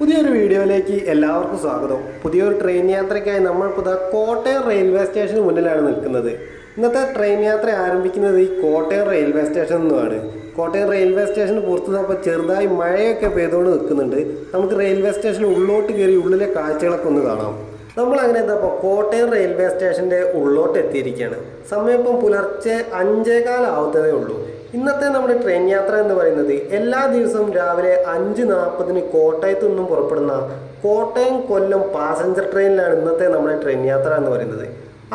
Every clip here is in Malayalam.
പുതിയൊരു വീഡിയോയിലേക്ക് എല്ലാവർക്കും സ്വാഗതം. പുതിയൊരു ട്രെയിൻ യാത്രയ്ക്കായി നമ്മളിപ്പോൾ കോട്ടയം റെയിൽവേ സ്റ്റേഷന് മുന്നിലാണ് നിൽക്കുന്നത്. ഇന്നത്തെ ട്രെയിൻ യാത്ര ആരംഭിക്കുന്നത് ഈ കോട്ടയം റെയിൽവേ സ്റ്റേഷനിൽ നിന്നുമാണ്. കോട്ടയം റെയിൽവേ സ്റ്റേഷന് പുറത്ത് ചെറുതായി മഴയൊക്കെ പെയ്തുകൊണ്ട് നിൽക്കുന്നുണ്ട്. നമുക്ക് റെയിൽവേ സ്റ്റേഷന് ഉള്ളോട്ട് കയറി ഉള്ളിലെ കാഴ്ചകളൊക്കെ ഒന്ന് കാണാം. നമ്മളങ്ങനെ കോട്ടയം റെയിൽവേ സ്റ്റേഷൻ്റെ ഉള്ളോട്ട് എത്തിയിരിക്കുകയാണ്. സമയം ഇപ്പം പുലർച്ചെ 5:15 ആവുന്നതേ ഉള്ളൂ. ഇന്നത്തെ നമ്മുടെ ട്രെയിൻ യാത്ര എന്ന് പറയുന്നത് എല്ലാ ദിവസവും രാവിലെ 5:40 കോട്ടയത്തു നിന്നും പുറപ്പെടുന്ന കോട്ടയം കൊല്ലം പാസഞ്ചർ ട്രെയിനിലാണ് ഇന്നത്തെ നമ്മുടെ ട്രെയിൻ യാത്ര എന്ന് പറയുന്നത്.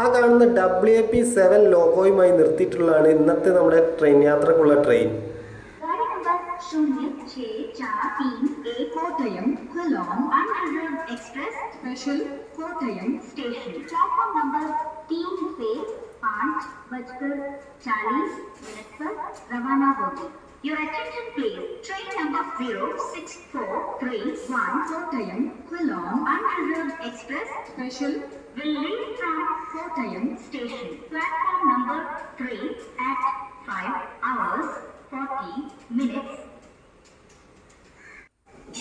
ആ കാണുന്ന WAP7 ലോഗോയുമായി നിർത്തിയിട്ടുള്ളതാണ് ഇന്നത്തെ നമ്മുടെ ട്രെയിൻ യാത്രക്കുള്ള train. Kottayam Kollam unreserved express special Kottayam station platform number 3 से 5:40 पर रवाना होगी. Your attention please. Train number 06431 Kottayam Kollam Unreserved Express Special will leave from Kottayam Station. Platform number 3 at 5:40.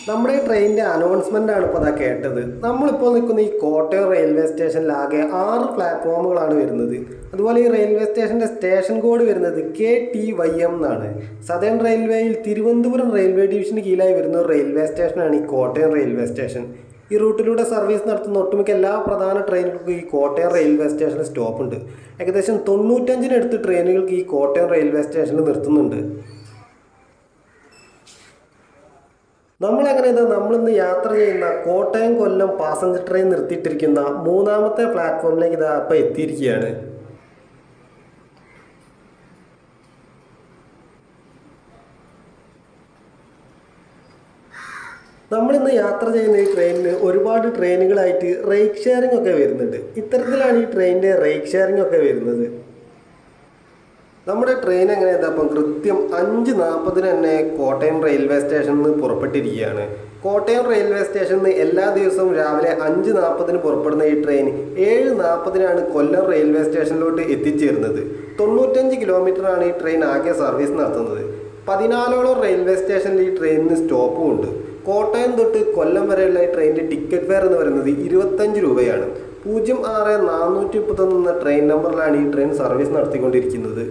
നമ്മുടെ ട്രെയിനിൻ്റെ അനൗൺസ്മെൻ്റാണ് ഇപ്പോൾ കേട്ടത്. നമ്മളിപ്പോൾ നിൽക്കുന്ന ഈ കോട്ടയം റെയിൽവേ സ്റ്റേഷനിൽ ആകെ 6 പ്ലാറ്റ്ഫോമുകളാണ് വരുന്നത്. അതുപോലെ ഈ റെയിൽവേ സ്റ്റേഷൻ്റെ സ്റ്റേഷൻ കോഡ് വരുന്നത് KTYM എന്നാണ്. സദേൺ റെയിൽവേയിൽ തിരുവനന്തപുരം റെയിൽവേ ഡിവിഷന് കീഴിലായി വരുന്ന ഒരു റെയിൽവേ സ്റ്റേഷനാണ് ഈ കോട്ടയം റെയിൽവേ സ്റ്റേഷൻ. ഈ റൂട്ടിലൂടെ സർവീസ് നടത്തുന്ന ഒട്ടുമിക്ക എല്ലാ പ്രധാന ട്രെയിനുകൾക്കും ഈ കോട്ടയം റെയിൽവേ സ്റ്റേഷനിൽ സ്റ്റോപ്പുണ്ട്. ഏകദേശം 95-നടുത്ത് ട്രെയിനുകൾക്ക് ഈ കോട്ടയം റെയിൽവേ സ്റ്റേഷനിൽ നിർത്തുന്നുണ്ട്. നമ്മളിന്ന് യാത്ര ചെയ്യുന്ന കോട്ടയം കൊല്ലം പാസഞ്ചർ ട്രെയിൻ നിർത്തിയിട്ടിരിക്കുന്ന 3ാമത്തെ പ്ലാറ്റ്ഫോമിലേക്ക് ഇപ്പോൾ എത്തിയിരിക്കുകയാണ്. നമ്മളിന്ന് യാത്ര ചെയ്യുന്ന ഈ ട്രെയിനിന് ഒരുപാട് ട്രെയിനുകളായിട്ട് റേക്ക് ഷെയറിംഗ് ഒക്കെ വരുന്നുണ്ട്. ഇത്തരത്തിലാണ് ഈ ട്രെയിനിൻ്റെ റേക്ക് ഷെയറിംഗ് ഒക്കെ വരുന്നത്. നമ്മുടെ ട്രെയിൻ അപ്പം കൃത്യം 5:40 തന്നെ കോട്ടയം റെയിൽവേ സ്റ്റേഷനിൽ നിന്ന് പുറപ്പെട്ടിരിക്കുകയാണ്. കോട്ടയം റെയിൽവേ സ്റ്റേഷനിൽ നിന്ന് എല്ലാ ദിവസവും രാവിലെ 5:40 പുറപ്പെടുന്ന ഈ ട്രെയിൻ 7:40 കൊല്ലം റെയിൽവേ സ്റ്റേഷനിലോട്ട് എത്തിച്ചേരുന്നത്. 95 കിലോമീറ്ററാണ് ഈ ട്രെയിൻ ആകെ സർവീസ് നടത്തുന്നത്. 14ഓളം റെയിൽവേ സ്റ്റേഷനിൽ ഈ ട്രെയിനിന് സ്റ്റോപ്പും ഉണ്ട്. കോട്ടയം തൊട്ട് കൊല്ലം വരെയുള്ള ഈ ട്രെയിനിൻ്റെ ടിക്കറ്റ് ഫെയർ എന്ന് പറയുന്നത് 25 രൂപയാണ്. 06431 എന്ന ട്രെയിൻ നമ്പറിലാണ് ഈ ട്രെയിൻ സർവീസ് നടത്തിക്കൊണ്ടിരിക്കുന്നത്.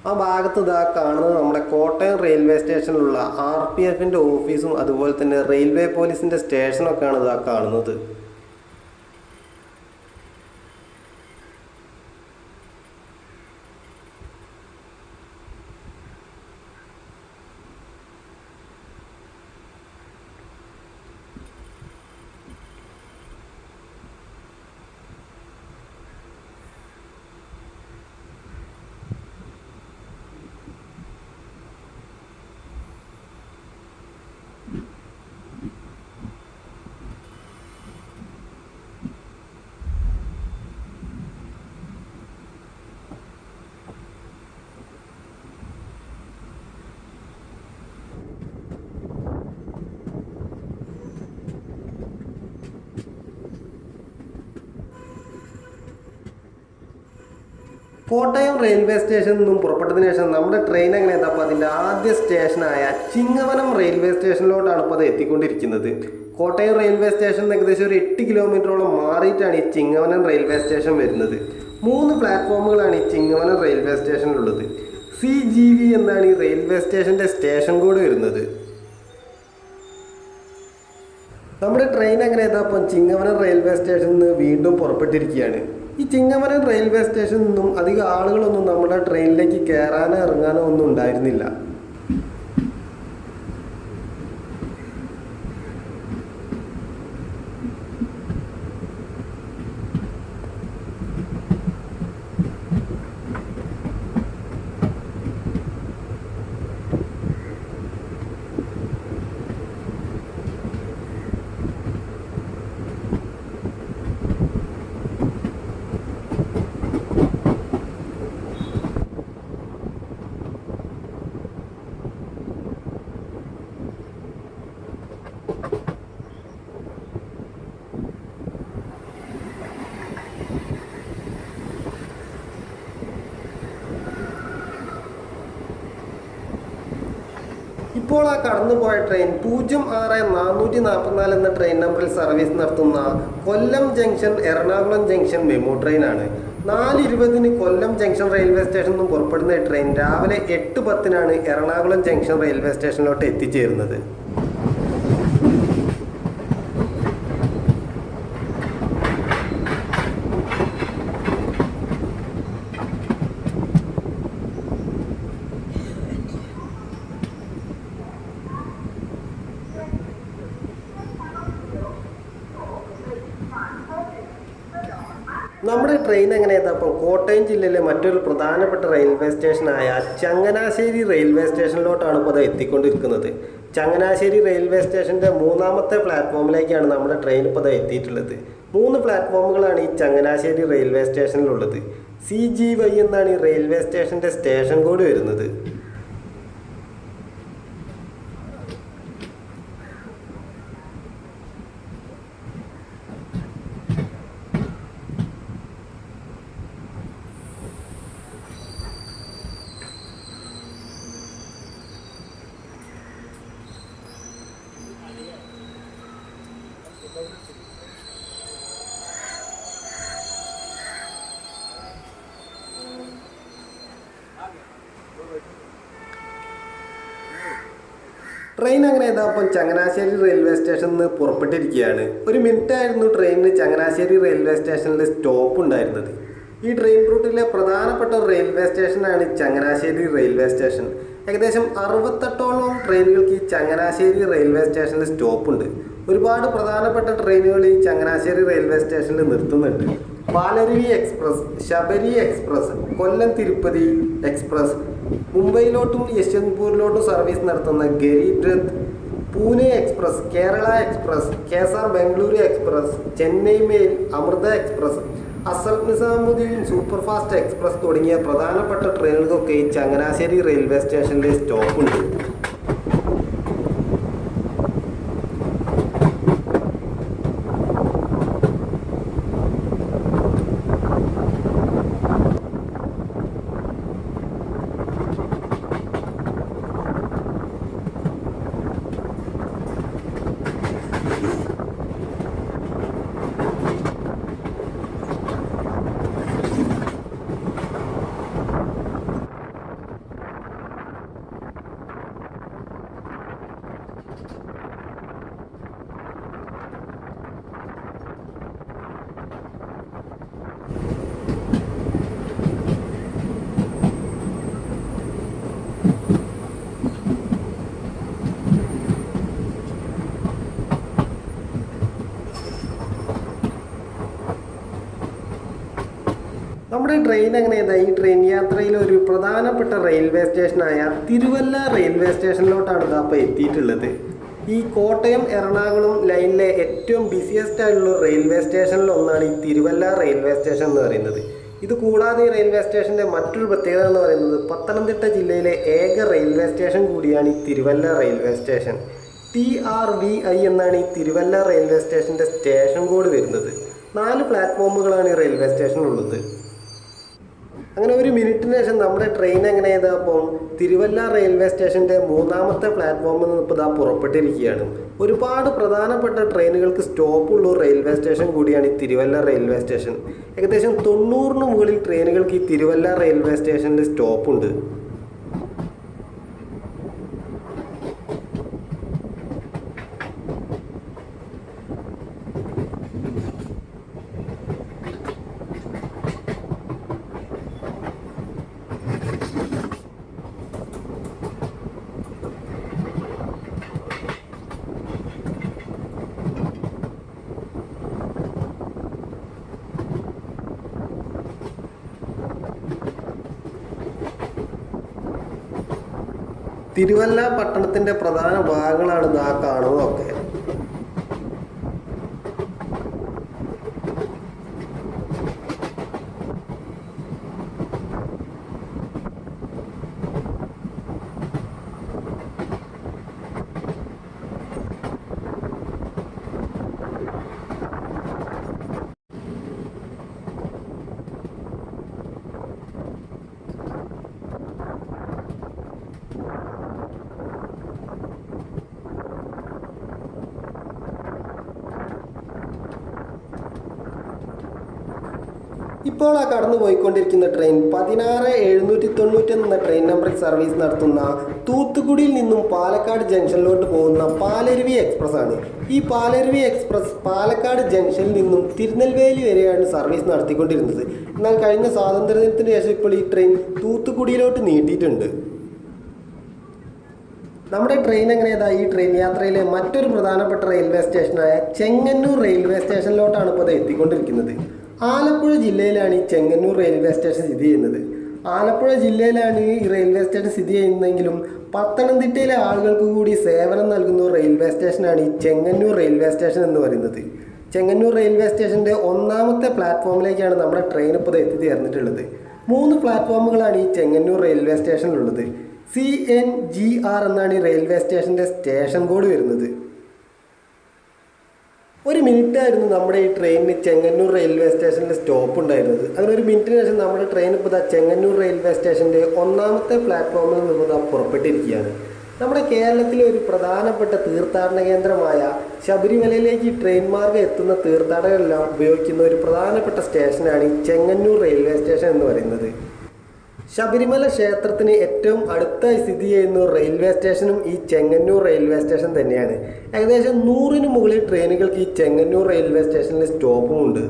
ആ ഭാഗത്ത് കാണുന്നത് നമ്മുടെ കോട്ടയം റെയിൽവേ സ്റ്റേഷനിലുള്ള RPFൻ്റെ ഓഫീസും അതുപോലെ തന്നെ റെയിൽവേ പോലീസിൻ്റെ സ്റ്റേഷനൊക്കെയാണ് കാണുന്നത്. കോട്ടയം റെയിൽവേ സ്റ്റേഷനിൽ നിന്നും പുറപ്പെട്ടതിന് ശേഷം നമ്മുടെ ട്രെയിൻ അതിൻ്റെ ആദ്യ സ്റ്റേഷനായ ചിങ്ങവനം റെയിൽവേ സ്റ്റേഷനിലോട്ടാണ് ഇപ്പോൾ അത് എത്തിക്കൊണ്ടിരിക്കുന്നത്. കോട്ടയം റെയിൽവേ സ്റ്റേഷൻ ഏകദേശം ഒരു 8 കിലോമീറ്ററോളം മാറിയിട്ടാണ് ഈ ചിങ്ങവനം റെയിൽവേ സ്റ്റേഷൻ വരുന്നത്. 3 പ്ലാറ്റ്ഫോമുകളാണ് ഈ ചിങ്ങവനം റെയിൽവേ സ്റ്റേഷനിലുള്ളത്. CGV എന്നാണ് ഈ റെയിൽവേ സ്റ്റേഷൻ്റെ സ്റ്റേഷൻ കോഡ് വരുന്നത്. നമ്മുടെ ട്രെയിൻ അപ്പം ചിങ്ങവനം റെയിൽവേ സ്റ്റേഷനിൽ നിന്ന് വീണ്ടും പുറപ്പെട്ടിരിക്കുകയാണ്. ഈ ചിങ്ങവനം റെയിൽവേ സ്റ്റേഷനിൽ നിന്നും അധികം ആളുകളൊന്നും നമ്മുടെ ട്രെയിനിലേക്ക് കയറാനോ ഇറങ്ങാനോ ഒന്നും ഉണ്ടായിരുന്നില്ല. ഇപ്പോൾ ആ കടന്നുപോയ ട്രെയിൻ 06444 എന്ന ട്രെയിൻ നമ്പറിൽ സർവീസ് നടത്തുന്ന കൊല്ലം ജംഗ്ഷൻ എറണാകുളം ജംഗ്ഷൻ മെമു ട്രെയിനാണ്. 4:20 കൊല്ലം ജംഗ്ഷൻ റെയിൽവേ സ്റ്റേഷനിൽ നിന്നും പുറപ്പെടുന്ന ട്രെയിൻ രാവിലെ 8:10 എറണാകുളം ജംഗ്ഷൻ റെയിൽവേ സ്റ്റേഷനിലോട്ട് എത്തിച്ചേരുന്നത്. നമ്മുടെ ട്രെയിൻ എങ്ങനെയാണ് അപ്പോൾ കോട്ടയം ജില്ലയിലെ മറ്റൊരു പ്രധാനപ്പെട്ട റെയിൽവേ സ്റ്റേഷനായ ചങ്ങനാശ്ശേരി റെയിൽവേ സ്റ്റേഷനിലോട്ടാണ് ഇപ്പോൾ അത് എത്തിക്കൊണ്ടിരിക്കുന്നത്. ചങ്ങനാശ്ശേരി റെയിൽവേ സ്റ്റേഷൻ്റെ 3ാമത്തെ പ്ലാറ്റ്ഫോമിലേക്കാണ് നമ്മുടെ ട്രെയിൻ ഇപ്പോൾ അത് എത്തിയിട്ടുള്ളത്. 3 പ്ലാറ്റ്ഫോമുകളാണ് ഈ ചങ്ങനാശ്ശേരി റെയിൽവേ സ്റ്റേഷനിലുള്ളത്. CGY എന്നാണ് ഈ റെയിൽവേ സ്റ്റേഷൻ്റെ സ്റ്റേഷൻ കോഡ് വരുന്നത്. ട്രെയിൻ അങ്ങനെ അപ്പം ചങ്ങനാശ്ശേരി റെയിൽവേ സ്റ്റേഷനിൽ നിന്ന് പുറപ്പെട്ടിരിക്കുകയാണ്. 1 മിനിറ്റ് ആയിരുന്നു ട്രെയിനിന് ചങ്ങനാശ്ശേരി റെയിൽവേ സ്റ്റേഷനിൽ സ്റ്റോപ്പ് ഉണ്ടായിരുന്നത്. ഈ ട്രെയിൻ റൂട്ടിലെ പ്രധാനപ്പെട്ട റെയിൽവേ സ്റ്റേഷനാണ് ചങ്ങനാശ്ശേരി റെയിൽവേ സ്റ്റേഷൻ. ഏകദേശം 68ഓളം ട്രെയിനുകൾക്ക് ഈ ചങ്ങനാശ്ശേരി റെയിൽവേ സ്റ്റേഷനിൽ സ്റ്റോപ്പുണ്ട്. ഒരുപാട് പ്രധാനപ്പെട്ട ട്രെയിനുകൾ ഈ ചങ്ങനാശ്ശേരി റെയിൽവേ സ്റ്റേഷനിൽ നിർത്തുന്നുണ്ട്. Palaruvi express, Sabari express, Kollam Tirupati express, മുംബൈയിലോട്ടും യശ്വന്ത്പൂരിലോട്ടും സർവീസ് നടത്തുന്ന Garib Rath, Pune express, Kerala express, KSR Bengaluru express, Chennai mail, Amrita express, അസൽ നിസാമുദ്ദീൻ സൂപ്പർഫാസ്റ്റ് എക്സ്പ്രസ് തുടങ്ങിയ പ്രധാനപ്പെട്ട ട്രെയിനുകൾക്കൊക്കെ ഈ ചങ്ങനാശ്ശേരി റെയിൽവേ സ്റ്റേഷനിൽ സ്റ്റോപ്പുണ്ട്. നമ്മുടെ ട്രെയിൻ എങ്ങനെയാണ് ഈ ട്രെയിൻ യാത്രയിൽ ഒരു പ്രധാനപ്പെട്ട റെയിൽവേ സ്റ്റേഷനായ തിരുവല്ല റെയിൽവേ സ്റ്റേഷനിലോട്ടാണ് ഇപ്പോൾ എത്തിയിട്ടുള്ളത്. ഈ കോട്ടയം എറണാകുളം ലൈനിലെ ഏറ്റവും ബിസിയസ്റ്റ് ആയിട്ടുള്ള റെയിൽവേ സ്റ്റേഷനിൽ ഒന്നാണ് ഈ തിരുവല്ല റെയിൽവേ സ്റ്റേഷൻ എന്ന് പറയുന്നത്. ഇത് കൂടാതെ ഈ റെയിൽവേ സ്റ്റേഷൻ്റെ മറ്റൊരു പ്രത്യേകത എന്ന് പറയുന്നത് പത്തനംതിട്ട ജില്ലയിലെ ഏക റെയിൽവേ സ്റ്റേഷൻ കൂടിയാണ് ഈ തിരുവല്ല റെയിൽവേ സ്റ്റേഷൻ. TRVI എന്നാണ് ഈ തിരുവല്ല റെയിൽവേ സ്റ്റേഷൻ്റെ സ്റ്റേഷൻ കോഡ് വരുന്നത്. 4 പ്ലാറ്റ്ഫോമുകളാണ് ഈ റെയിൽവേ സ്റ്റേഷനിലുള്ളത്. അങ്ങനെ 1 മിനിറ്റിന് ശേഷം നമ്മുടെ ട്രെയിൻ എങ്ങനെ അപ്പം തിരുവല്ല റെയിൽവേ സ്റ്റേഷൻ്റെ 3ാമത്തെ പ്ലാറ്റ്ഫോമിൽ നിന്ന് ഇപ്പോൾ പുറപ്പെട്ടിരിക്കുകയാണ്. ഒരുപാട് പ്രധാനപ്പെട്ട ട്രെയിനുകൾക്ക് സ്റ്റോപ്പുള്ള റെയിൽവേ സ്റ്റേഷൻ കൂടിയാണ് ഈ തിരുവല്ല റെയിൽവേ സ്റ്റേഷൻ. ഏകദേശം 90ന് മുകളിൽ ട്രെയിനുകൾക്ക് ഈ തിരുവല്ല റെയിൽവേ സ്റ്റേഷനിൽ സ്റ്റോപ്പുണ്ട്. തിരുവല്ല പട്ടണത്തിൻ്റെ പ്രധാന ഭാഗങ്ങളാണ് ഇതാ കാണുന്നതൊക്കെ. ഇപ്പോൾ ആ കടന്നു പോയിക്കൊണ്ടിരിക്കുന്ന ട്രെയിൻ 16790 എന്ന ട്രെയിൻ നമ്പറിൽ സർവീസ് നടത്തുന്ന തൂത്തുക്കുടിയിൽ നിന്നും പാലക്കാട് ജംഗ്ഷനിലോട്ട് പോകുന്ന പാലരുവി എക്സ്പ്രസ് ആണ്. ഈ പാലരുവി എക്സ്പ്രസ് പാലക്കാട് ജംഗ്ഷനിൽ നിന്നും തിരുനെൽവേലി വരെയാണ് സർവീസ് നടത്തിക്കൊണ്ടിരുന്നത്. എന്നാൽ കഴിഞ്ഞ സ്വാതന്ത്ര്യദിനത്തിന് ശേഷം ഇപ്പോൾ ഈ ട്രെയിൻ തൂത്തുക്കുടിയിലോട്ട് നീട്ടിയിട്ടുണ്ട്. നമ്മുടെ ട്രെയിൻ എങ്ങനെയാ ഈ ട്രെയിൻ യാത്രയിലെ മറ്റൊരു പ്രധാനപ്പെട്ട റെയിൽവേ സ്റ്റേഷനായ ചെങ്ങന്നൂർ റെയിൽവേ സ്റ്റേഷനിലോട്ടാണ് ഇപ്പോൾ എത്തിക്കൊണ്ടിരിക്കുന്നത്. ആലപ്പുഴ ജില്ലയിലാണ് ഈ ചെങ്ങന്നൂർ റെയിൽവേ സ്റ്റേഷൻ സ്ഥിതി ചെയ്യുന്നത്. ആലപ്പുഴ ജില്ലയിലാണ് ഈ റെയിൽവേ സ്റ്റേഷൻ സ്ഥിതി ചെയ്യുന്നതെങ്കിലും പത്തനംതിട്ടയിലെ ആളുകൾക്ക് കൂടി സേവനം നൽകുന്ന റെയിൽവേ സ്റ്റേഷനാണ് ഈ ചെങ്ങന്നൂർ റെയിൽവേ സ്റ്റേഷൻ എന്ന് പറയുന്നത്. ചെങ്ങന്നൂർ റെയിൽവേ സ്റ്റേഷൻ്റെ ഒന്നാമത്തെ പ്ലാറ്റ്ഫോമിലേക്കാണ് നമ്മുടെ ട്രെയിൻ ഇപ്പോൾ എത്തിച്ചേർന്നിട്ടുള്ളത്. 3 പ്ലാറ്റ്ഫോമുകളാണ് ഈ ചെങ്ങന്നൂർ റെയിൽവേ സ്റ്റേഷനിലുള്ളത്. CNGR എന്നാണ് ഈ റെയിൽവേ സ്റ്റേഷൻ്റെ സ്റ്റേഷൻ കോഡ് വരുന്നത്. 1 മിനിറ്റായിരുന്നു നമ്മുടെ ഈ ട്രെയിനിന് ചെങ്ങന്നൂർ റെയിൽവേ സ്റ്റേഷനിൽ സ്റ്റോപ്പ് ഉണ്ടായിരുന്നത്. അങ്ങനെ 1 മിനിറ്റിന് ശേഷം നമ്മുടെ ട്രെയിൻ ഇപ്പോൾ ചെങ്ങന്നൂർ റെയിൽവേ സ്റ്റേഷൻ്റെ ഒന്നാമത്തെ പ്ലാറ്റ്ഫോമിൽ നിന്ന് പുറപ്പെട്ടിരിക്കുകയാണ്. നമ്മുടെ കേരളത്തിലെ ഒരു പ്രധാനപ്പെട്ട തീർത്ഥാടന കേന്ദ്രമായ ശബരിമലയിലേക്ക് ട്രെയിൻ മാർഗം എത്തുന്ന തീർത്ഥാടകരെല്ലാം ഉപയോഗിക്കുന്ന ഒരു പ്രധാനപ്പെട്ട സ്റ്റേഷനാണ് ഈ ചെങ്ങന്നൂർ റെയിൽവേ സ്റ്റേഷൻ എന്ന് പറയുന്നത്. ശബരിമല ക്ഷേത്രത്തിന് ഏറ്റവും അടുത്തായി സ്ഥിതി ചെയ്യുന്ന റെയിൽവേ സ്റ്റേഷനും ഈ ചെങ്ങന്നൂർ റെയിൽവേ സ്റ്റേഷൻ തന്നെയാണ്. ഏകദേശം 100ന് മുകളിൽ ട്രെയിനുകൾക്ക് ഈ ചെങ്ങന്നൂർ റെയിൽവേ സ്റ്റേഷനിൽ സ്റ്റോപ്പുമുണ്ട്.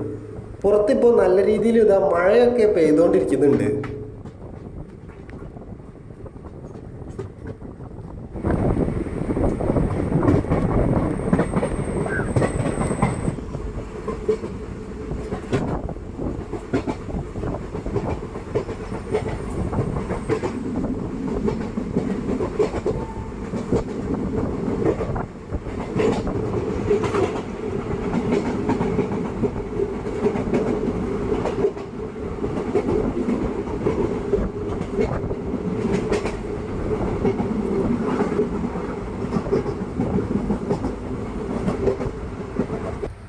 പുറത്തിപ്പോൾ നല്ല രീതിയിൽ മഴയൊക്കെ പെയ്തുകൊണ്ടിരിക്കുന്നുണ്ട്.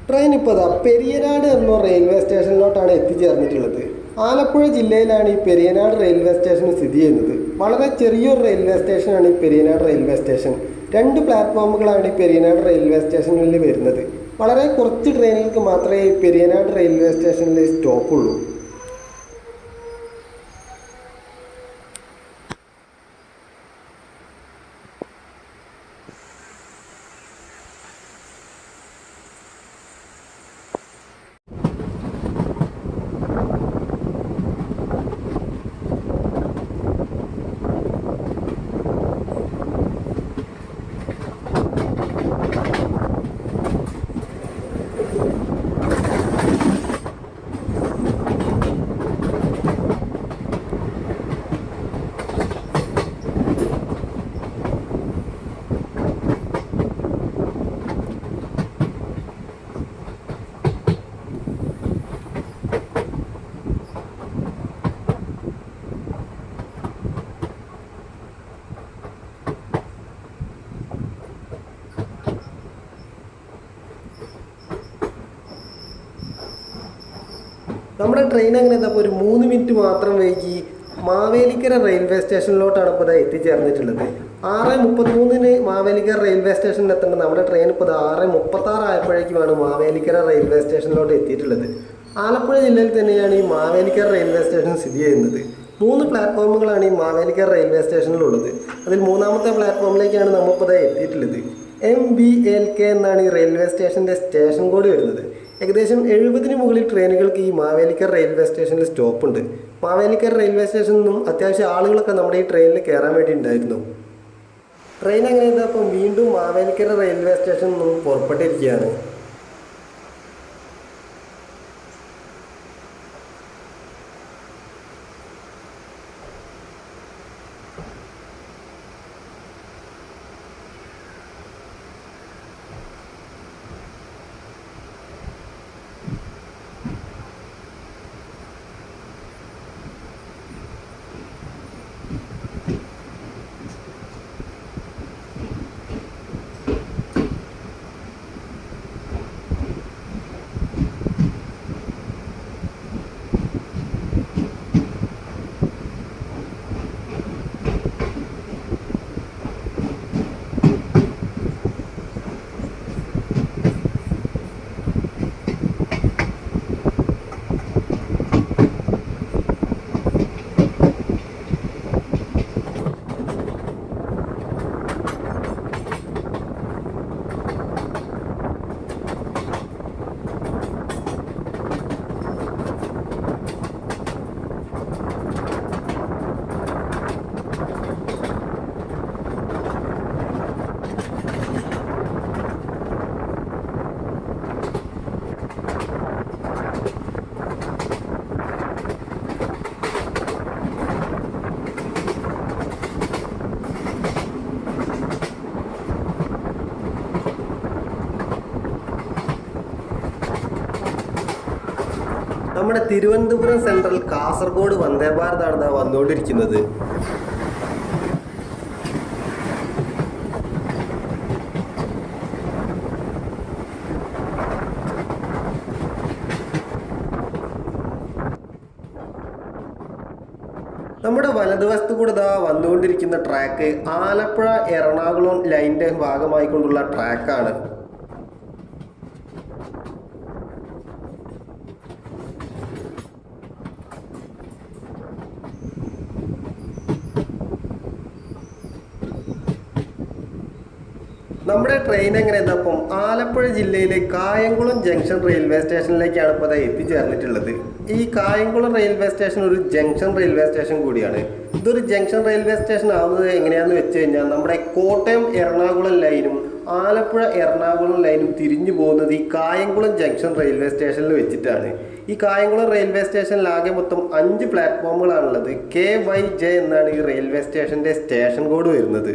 ട്രെയിൻ ഇപ്പോൾ പെരിയനാട് എന്ന റെയിൽവേ സ്റ്റേഷനിലോട്ടാണ് എത്തിച്ചേർന്നിട്ടുള്ളത്. ആലപ്പുഴ ജില്ലയിലാണ് ഈ പെരിയനാട് റെയിൽവേ സ്റ്റേഷൻ സ്ഥിതി ചെയ്യുന്നത്. വളരെ ചെറിയൊരു റെയിൽവേ സ്റ്റേഷനാണ് ഈ പെരിയനാട് റെയിൽവേ സ്റ്റേഷൻ. 2 പ്ലാറ്റ്ഫോമുകളാണ് ഈ പെരിയനാട് റെയിൽവേ സ്റ്റേഷനിൽ വരുന്നത്. വളരെ കുറച്ച് ട്രെയിനുകൾക്ക് മാത്രമേ ഈ പെരിയനാട് റെയിൽവേ സ്റ്റേഷനിൽ സ്റ്റോപ്പുള്ളൂ. നമ്മുടെ ട്രെയിൻ അങ്ങനെ ഇപ്പോൾ ഒരു 3 മിനിറ്റ് മാത്രം വൈകി മാവേലിക്കര റെയിൽവേ സ്റ്റേഷനിലോട്ടാണ് ഇപ്പോൾ എത്തിച്ചേർന്നിട്ടുള്ളത്. 6:33 മാവേലിക്കര റെയിൽവേ സ്റ്റേഷനിൽ എത്തേണ്ട നമ്മുടെ ട്രെയിൻ ഇപ്പോൾ 6:36 ആയപ്പോഴേക്കുമാണ് മാവേലിക്കര റെയിൽവേ സ്റ്റേഷനിലോട്ട് എത്തിയിട്ടുള്ളത്. ആലപ്പുഴ ജില്ലയിൽ തന്നെയാണ് ഈ മാവേലിക്കര റെയിൽവേ സ്റ്റേഷൻ സ്ഥിതി ചെയ്യുന്നത്. 3 പ്ലാറ്റ്ഫോമുകളാണ് ഈ മാവേലിക്കര റെയിൽവേ സ്റ്റേഷനിലുള്ളത്. അതിൽ 3ാമത്തെ പ്ലാറ്റ്ഫോമിലേക്കാണ് നമ്മളിപ്പോൾ എത്തിയിട്ടുള്ളത്. MBLK എന്നാണ് ഈ റെയിൽവേ സ്റ്റേഷൻ്റെ സ്റ്റേഷൻ കോഡ് വരുന്നത്. ഏകദേശം 70ന് മുകളിൽ ട്രെയിനുകൾക്ക് ഈ മാവേലിക്കര റെയിൽവേ സ്റ്റേഷനിൽ സ്റ്റോപ്പുണ്ട്. മാവേലിക്കര റെയിൽവേ സ്റ്റേഷനിൽ നിന്നും അത്യാവശ്യം ആളുകളൊക്കെ നമ്മുടെ ഈ ട്രെയിനിൽ കയറാൻ വേണ്ടി ഉണ്ടായിരുന്നു. ട്രെയിൻ അങ്ങനെ അപ്പം വീണ്ടും മാവേലിക്കര റെയിൽവേ സ്റ്റേഷനിൽ നിന്നും പുറപ്പെട്ടിരിക്കുകയാണ്. നമ്മുടെ തിരുവനന്തപുരം സെൻട്രൽ കാസർഗോഡ് വന്ദേ ഭാരതാണ് വന്നുകൊണ്ടിരിക്കുന്നത്. നമ്മുടെ വലതുവശത്ത് കൂടെ വന്നുകൊണ്ടിരിക്കുന്ന ട്രാക്ക് ആലപ്പുഴ എറണാകുളം ലൈനിൻ്റെ ഭാഗമായിക്കൊണ്ടുള്ള ട്രാക്കാണ്. നമ്മുടെ ട്രെയിൻ എങ്ങനെ അപ്പം ആലപ്പുഴ ജില്ലയിലെ കായംകുളം ജംഗ്ഷൻ റെയിൽവേ സ്റ്റേഷനിലേക്കാണ് ഇപ്പോൾ എത്തിച്ചേർന്നിട്ടുള്ളത്. ഈ കായംകുളം റെയിൽവേ സ്റ്റേഷൻ ഒരു ജംഗ്ഷൻ റെയിൽവേ സ്റ്റേഷൻ കൂടിയാണ്. ഇതൊരു ജംഗ്ഷൻ റെയിൽവേ സ്റ്റേഷൻ ആവുന്നത് എങ്ങനെയാണെന്ന് വെച്ച് കഴിഞ്ഞാൽ നമ്മുടെ കോട്ടയം എറണാകുളം ലൈനും ആലപ്പുഴ എറണാകുളം ലൈനും തിരിഞ്ഞു പോകുന്നത് ഈ കായംകുളം ജംഗ്ഷൻ റെയിൽവേ സ്റ്റേഷനിൽ വെച്ചിട്ടാണ്. ഈ കായംകുളം റെയിൽവേ സ്റ്റേഷനിൽ ആകെ മൊത്തം 5 പ്ലാറ്റ്ഫോമുകളാണുള്ളത്. KYJ എന്നാണ് ഈ റെയിൽവേ സ്റ്റേഷൻ്റെ സ്റ്റേഷൻ കോഡ് വരുന്നത്.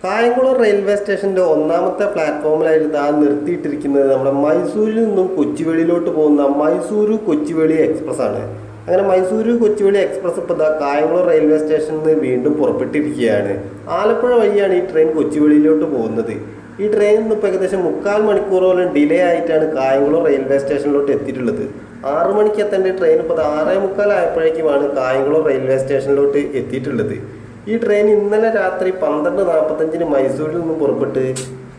കായംകുളം റെയിൽവേ സ്റ്റേഷൻ്റെ 1ാമത്തെ പ്ലാറ്റ്ഫോമിലായിട്ട് നിർത്തിയിട്ടിരിക്കുന്നത് നമ്മുടെ മൈസൂരിൽ നിന്നും കൊച്ചുവേളിയിലോട്ട് പോകുന്ന മൈസൂരു കൊച്ചുവേളി എക്സ്പ്രസ് ആണ്. അങ്ങനെ മൈസൂരു കൊച്ചുവേളി എക്സ്പ്രസ് ഇപ്പോൾ കായംകുളം റെയിൽവേ സ്റ്റേഷനിൽ നിന്ന് വീണ്ടും പുറപ്പെട്ടിരിക്കുകയാണ്. ആലപ്പുഴ വഴിയാണ് ഈ ട്രെയിൻ കൊച്ചുവേളിയിലോട്ട് പോകുന്നത്. ഈ ട്രെയിനിൽ നിന്ന് ഇപ്പോൾ ഏകദേശം 3/4 മണിക്കൂറോളം ഡിലേ ആയിട്ടാണ് കായംകുളം റെയിൽവേ സ്റ്റേഷനിലോട്ട് എത്തിയിട്ടുള്ളത്. 6 മണിക്ക് എത്തേണ്ട ട്രെയിൻ ഇപ്പോൾ 6:45 ആയപ്പോഴേക്കുമാണ് കായംകുളം റെയിൽവേ സ്റ്റേഷനിലോട്ട് എത്തിയിട്ടുള്ളത്. ഈ ട്രെയിൻ ഇന്നലെ രാത്രി 12:45 മൈസൂരിൽ നിന്നും പുറപ്പെട്ട്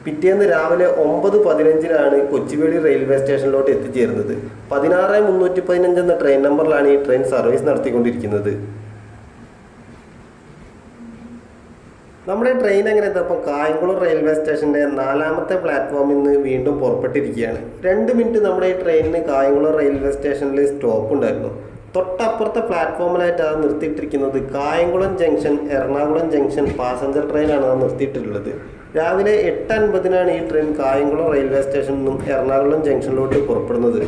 പിറ്റേന്ന് രാവിലെ 9:15 കൊച്ചുവേളി റെയിൽവേ സ്റ്റേഷനിലോട്ട് എത്തിച്ചേരുന്നത്. 16-315 എന്ന ട്രെയിൻ നമ്പറിലാണ് ഈ ട്രെയിൻ സർവീസ് നടത്തിക്കൊണ്ടിരിക്കുന്നത്. നമ്മുടെ ട്രെയിൻ അങ്ങനെ എത്തപ്പം കായംകുളം റെയിൽവേ സ്റ്റേഷൻ്റെ 4ാമത്തെ പ്ലാറ്റ്ഫോമിൽ നിന്ന് വീണ്ടും പുറപ്പെട്ടിരിക്കുകയാണ്. 2 മിനിറ്റ് നമ്മുടെ ഈ ട്രെയിനിന് കായംകുളം റെയിൽവേ സ്റ്റേഷനിൽ സ്റ്റോപ്പ് ഉണ്ടായിരുന്നു. തൊട്ടപ്പുറത്തെ പ്ലാറ്റ്ഫോമിലായിട്ട് നിർത്തിയിട്ടിരിക്കുന്നത് Kayamkulam junction Ernakulam junction passenger ട്രെയിനാണ് നിർത്തിയിട്ടുള്ളത്. രാവിലെ 8:50 ഈ ട്രെയിൻ കായംകുളം റെയിൽവേ സ്റ്റേഷനിൽ നിന്നും എറണാകുളം ജംഗ്ഷനിലോട്ട് പുറപ്പെടുന്നത്.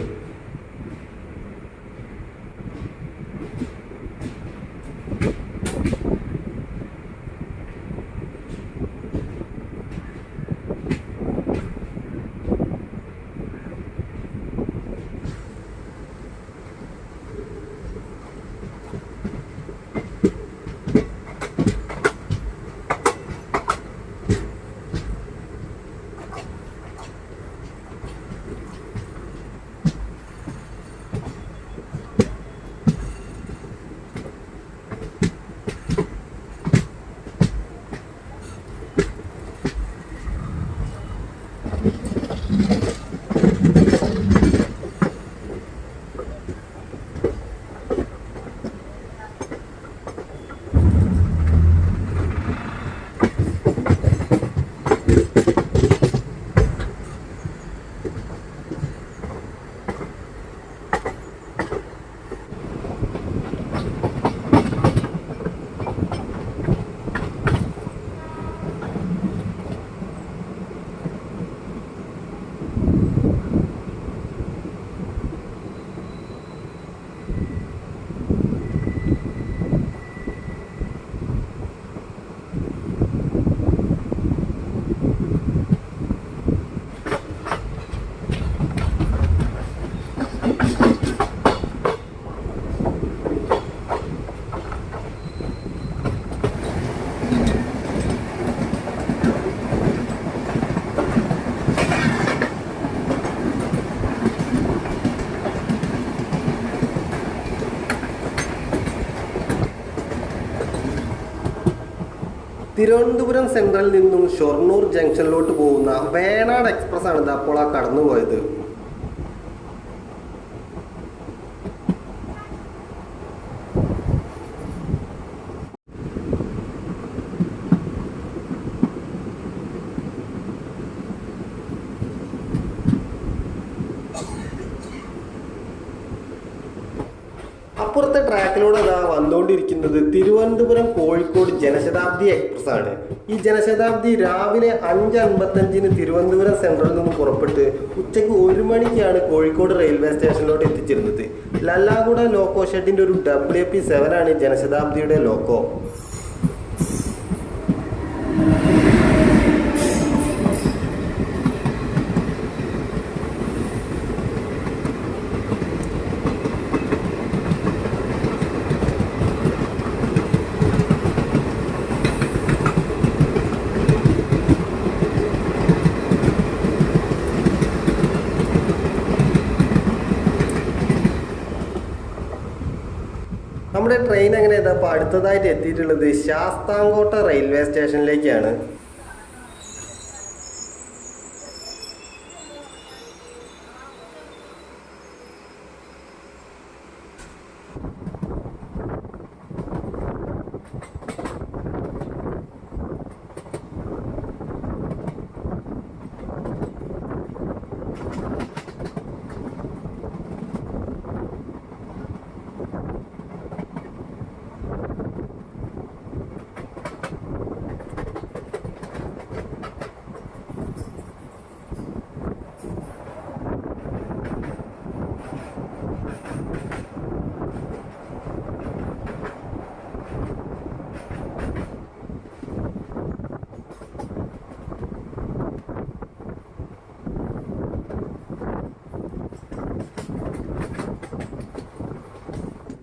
തിരുവനന്തപുരം സെൻട്രലിൽ നിന്നും ഷൊർണൂർ ജംഗ്ഷനിലോട്ട് പോകുന്ന വേണാട് എക്സ്പ്രസ് ആണ് അപ്പോൾ കടന്നുപോയത്. അപ്പുറത്തെ ട്രാക്കിലൂടെ വന്നുകൊണ്ടിരിക്കുന്നത് തിരുവനന്തപുരം കോഴിക്കോട് ജനശതാബ്ദി എക്സ്പ്രസ് ആണ്. ഈ ജനശതാബ്ദി രാവിലെ 5:55 തിരുവനന്തപുരം സെൻട്രലിൽ നിന്ന് പുറപ്പെട്ട് ഉച്ചയ്ക്ക് 1 മണിക്കാണ് കോഴിക്കോട് റെയിൽവേ സ്റ്റേഷനിലോട്ട് എത്തിച്ചിരുന്നത്. ലല്ലാഗുഡ ലോക്കോ ഷെഡിൻ്റെ ഒരു WP7 ആണ് ജനശതാബ്ദിയുടെ ലോക്കോ. ട്രെയിൻ അങ്ങനെ ഇപ്പോൾ അടുത്തതായിട്ട് എത്തിയിട്ടുള്ളത് ശാസ്താംകോട്ട റെയിൽവേ സ്റ്റേഷനിലേക്കാണ്.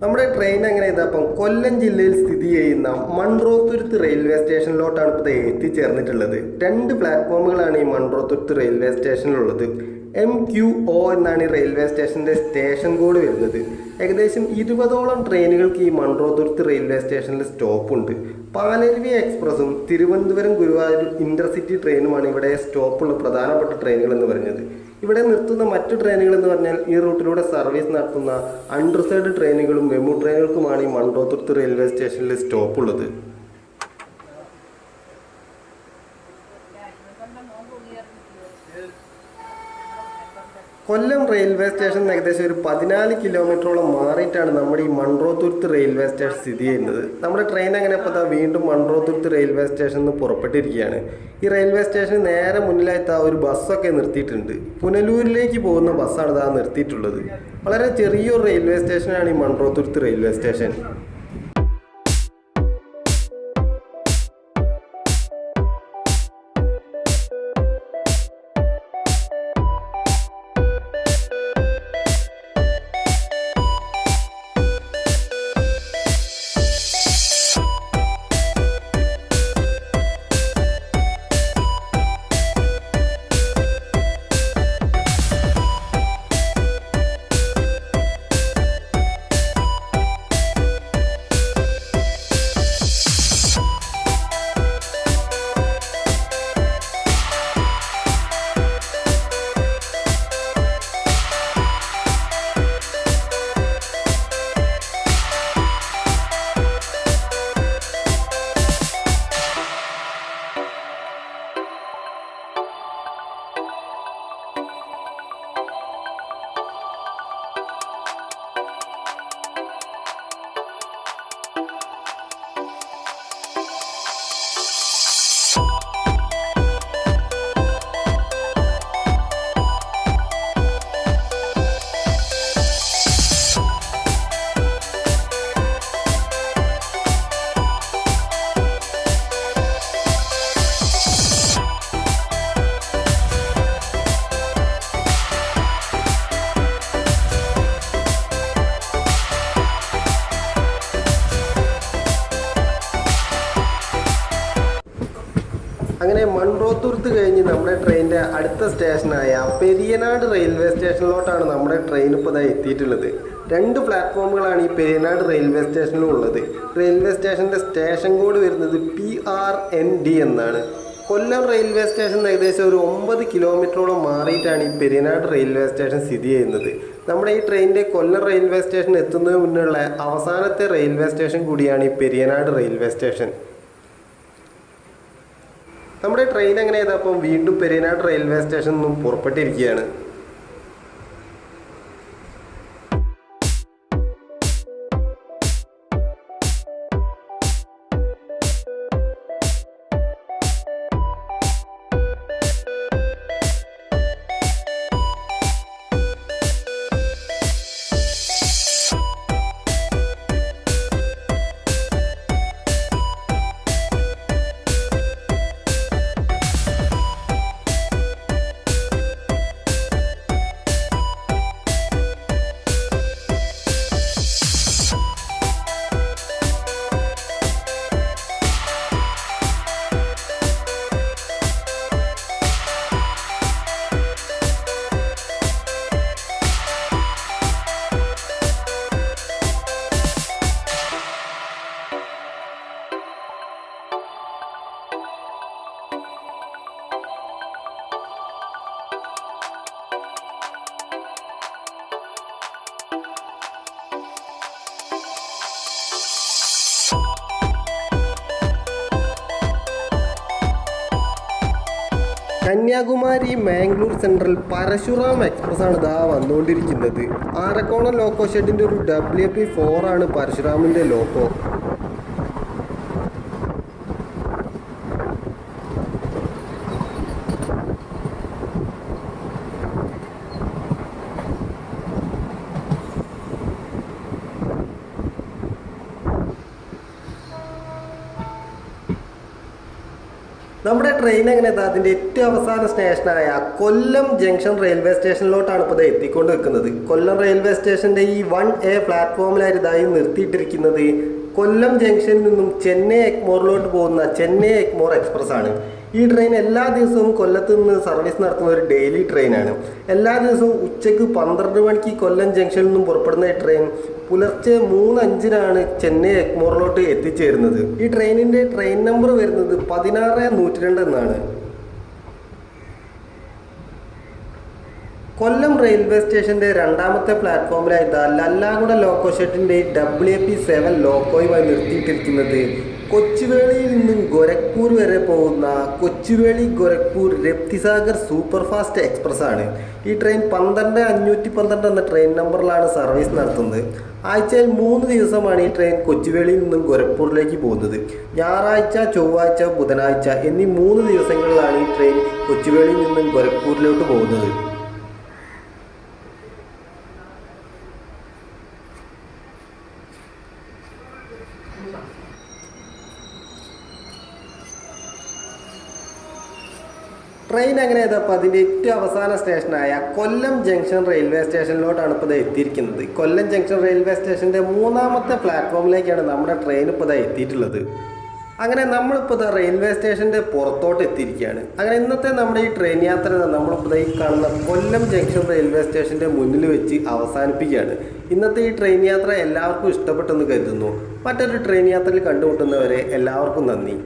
നമ്മുടെ ട്രെയിൻ അങ്ങനെ ഇതപ്പം കൊല്ലം ജില്ലയിൽ സ്ഥിതി ചെയ്യുന്ന മൺട്രോത്തുരുത്ത് റെയിൽവേ സ്റ്റേഷനിലോട്ടാണ് ഇപ്പോൾ എത്തിച്ചേർന്നിട്ടുള്ളത്. 2 പ്ലാറ്റ്ഫോമുകളാണ് ഈ മൺട്രോത്തുരുത്ത് റെയിൽവേ സ്റ്റേഷനിലുള്ളത്. MQO എന്നാണ് ഈ റെയിൽവേ സ്റ്റേഷൻ്റെ സ്റ്റേഷൻ കോഡ് വരുന്നത്. ഏകദേശം 20ഓളം ട്രെയിനുകൾക്ക് ഈ മൺട്രോത്തുരുത്ത് റെയിൽവേ സ്റ്റേഷനിൽ സ്റ്റോപ്പുണ്ട്. പാലരുവി എക്സ്പ്രസും തിരുവനന്തപുരം ഗുരുവായൂർ ഇൻ്റർസിറ്റി ട്രെയിനുമാണ് ഇവിടെ സ്റ്റോപ്പുള്ള പ്രധാനപ്പെട്ട ട്രെയിനുകൾ എന്ന് പറഞ്ഞത്. ഇവിടെ നിർത്തുന്ന മറ്റു ട്രെയിനുകൾ എന്ന് പറഞ്ഞാൽ ഈ റൂട്ടിലൂടെ സർവീസ് നടത്തുന്ന അണ്ടർസൈഡ് ട്രെയിനുകളും മെമു ട്രെയിനുകൾക്കുമാണ് ഈ മൺട്രോത്തുരുത്ത് റെയിൽവേ സ്റ്റേഷനിൽ സ്റ്റോപ്പുള്ളത്. കൊല്ലം റെയിൽവേ സ്റ്റേഷൻ ഏകദേശം ഒരു 14 കിലോമീറ്ററോളം മാറിയിട്ടാണ് നമ്മുടെ ഈ മൺട്രോത്തുരുത്ത് റെയിൽവേ സ്റ്റേഷൻ സ്ഥിതി ചെയ്യുന്നത്. നമ്മുടെ ട്രെയിൻ അങ്ങനെ ഇപ്പോൾ വീണ്ടും മൺട്രോത്തുരുത്ത് റെയിൽവേ സ്റ്റേഷനിൽ നിന്ന് പുറപ്പെട്ടിരിക്കുകയാണ്. ഈ റെയിൽവേ സ്റ്റേഷന് നേരെ മുന്നിലായിട്ട് ഒരു ബസ്സൊക്കെ നിർത്തിയിട്ടുണ്ട്. പുനലൂരിലേക്ക് പോകുന്ന ബസ്സാണ് ഇതാ നിർത്തിയിട്ടുള്ളത്. വളരെ ചെറിയൊരു റെയിൽവേ സ്റ്റേഷനാണ് ഈ മൺട്രോത്തുരുത്ത് റെയിൽവേ സ്റ്റേഷൻ. അങ്ങനെ മൺട്രോത്തുരുത്ത് കഴിഞ്ഞ് നമ്മുടെ ട്രെയിനിൻ്റെ അടുത്ത സ്റ്റേഷനായ പെരിയനാട് റെയിൽവേ സ്റ്റേഷനിലോട്ടാണ് നമ്മുടെ ട്രെയിൻ ഇപ്പോൾ എത്തിയിട്ടുള്ളത്. 2 പ്ലാറ്റ്ഫോമുകളാണ് ഈ പെരിയനാട് റെയിൽവേ സ്റ്റേഷനിലും ഉള്ളത്. റെയിൽവേ സ്റ്റേഷൻ്റെ സ്റ്റേഷൻ കോഡ് വരുന്നത് PRND എന്നാണ്. കൊല്ലം റെയിൽവേ സ്റ്റേഷൻ ഏകദേശം ഒരു 9 കിലോമീറ്ററോളം മാറിയിട്ടാണ് ഈ പെരിയനാട് റെയിൽവേ സ്റ്റേഷൻ സ്ഥിതി ചെയ്യുന്നത്. നമ്മുടെ ഈ ട്രെയിനിൻ്റെ കൊല്ലം റെയിൽവേ സ്റ്റേഷൻ എത്തുന്നതിന് മുന്നുള്ള അവസാനത്തെ റെയിൽവേ സ്റ്റേഷൻ കൂടിയാണ് ഈ പെരിയനാട് റെയിൽവേ സ്റ്റേഷൻ. നമ്മുടെ ട്രെയിൻ അങ്ങനെ ചെയ്തപ്പം വീണ്ടും പെരിയനാട് റെയിൽവേ സ്റ്റേഷനിൽ നിന്നും പുറപ്പെട്ടിരിക്കുകയാണ്. കന്യാകുമാരി മാംഗ്ലൂർ സെൻട്രൽ പരശുറാം എക്സ്പ്രസ് ആണ് ഇതാ വന്നുകൊണ്ടിരിക്കുന്നത്. ആരക്കോണം ലോക്കോ ഷെഡിൻ്റെ ഒരു WP4 ആണ് പരശുറാമിൻ്റെ ലോക്കോ. നമ്മുടെ ട്രെയിൻ എങ്ങനെ അതിൻ്റെ ഏറ്റവും അവസാന സ്റ്റേഷനായ കൊല്ലം ജംഗ്ഷൻ റെയിൽവേ സ്റ്റേഷനിലോട്ടാണ് ഇപ്പോൾ ഇത് എത്തിക്കൊണ്ട് വെക്കുന്നത്. കൊല്ലം റെയിൽവേ സ്റ്റേഷൻ്റെ ഈ 1A പ്ലാറ്റ്ഫോമിലായി ഇതായി നിർത്തിയിട്ടിരിക്കുന്നത് കൊല്ലം ജംഗ്ഷനിൽ നിന്നും ചെന്നൈ എഗ്മോറിലോട്ട് പോകുന്ന ചെന്നൈ എഗ്മോർ എക്സ്പ്രസ് ആണ്. ഈ ട്രെയിൻ എല്ലാ ദിവസവും കൊല്ലത്ത് നിന്ന് സർവീസ് നടത്തുന്ന ഒരു ഡെയിലി ട്രെയിനാണ്. എല്ലാ ദിവസവും ഉച്ചയ്ക്ക് 12 മണിക്ക് കൊല്ലം ജംഗ്ഷനിൽ നിന്നും പുറപ്പെടുന്ന ഈ ട്രെയിൻ പുലർച്ചെ 3:05 ചെന്നൈ എഗ്മോറിലോട്ട് എത്തിച്ചേരുന്നത്. ഈ ട്രെയിനിൻ്റെ ട്രെയിൻ നമ്പർ വരുന്നത് 16102 എന്നാണ്. കൊല്ലം റെയിൽവേ സ്റ്റേഷൻ്റെ രണ്ടാമത്തെ പ്ലാറ്റ്ഫോമിലായിട്ട് ലല്ലാഗുഡ ലോക്കോ ഷെഡിൻ്റെ WP7 ലോക്കോയുമായി നിർത്തിയിട്ടിരിക്കുന്നത് കൊച്ചുവേളിയിൽ നിന്നും ഗോരഖ്പൂർ വരെ പോകുന്ന Kochuveli Gorakhpur Raptisagar super fast express ആണ്. ഈ ട്രെയിൻ 12512 എന്ന ട്രെയിൻ നമ്പറിലാണ് സർവീസ് നടത്തുന്നത്. ആഴ്ചയിൽ 3 ദിവസമാണ് ഈ ട്രെയിൻ കൊച്ചുവേളിയിൽ നിന്നും ഗോരഖ്പൂരിലേക്ക് പോകുന്നത്. ഞായറാഴ്ച, ചൊവ്വാഴ്ച, ബുധനാഴ്ച എന്നീ 3 ദിവസങ്ങളിലാണ് ഈ ട്രെയിൻ കൊച്ചുവേളിയിൽ നിന്നും ഗോരഖ്പൂരിലോട്ട് പോകുന്നത്. ട്രെയിൻ അങ്ങനെ അപ്പോൾ അതിൻ്റെ ഏറ്റവും അവസാന സ്റ്റേഷനായ കൊല്ലം ജംഗ്ഷൻ റെയിൽവേ സ്റ്റേഷനിലോട്ടാണ് ഇപ്പോൾ ഇത് എത്തിയിരിക്കുന്നത്. കൊല്ലം ജംഗ്ഷൻ റെയിൽവേ സ്റ്റേഷൻ്റെ 3ാമത്തെ പ്ലാറ്റ്ഫോമിലേക്കാണ് നമ്മുടെ ട്രെയിൻ ഇപ്പോൾ എത്തിയിട്ടുള്ളത്. അങ്ങനെ നമ്മളിപ്പോൾ റെയിൽവേ സ്റ്റേഷൻ്റെ പുറത്തോട്ട് എത്തിയിരിക്കുകയാണ്. അങ്ങനെ ഇന്നത്തെ നമ്മുടെ ഈ ട്രെയിൻ യാത്ര നമ്മളിപ്പോൾ ഈ കാണുന്ന കൊല്ലം ജംഗ്ഷൻ റെയിൽവേ സ്റ്റേഷൻ്റെ മുന്നിൽ വെച്ച് അവസാനിപ്പിക്കുകയാണ്. ഇന്നത്തെ ഈ ട്രെയിൻ യാത്ര എല്ലാവർക്കും ഇഷ്ടപ്പെട്ടെന്ന് കരുതുന്നു. മറ്റൊരു ട്രെയിൻ യാത്രയിൽ കണ്ടുമുട്ടുന്നവരെ എല്ലാവർക്കും നന്ദി.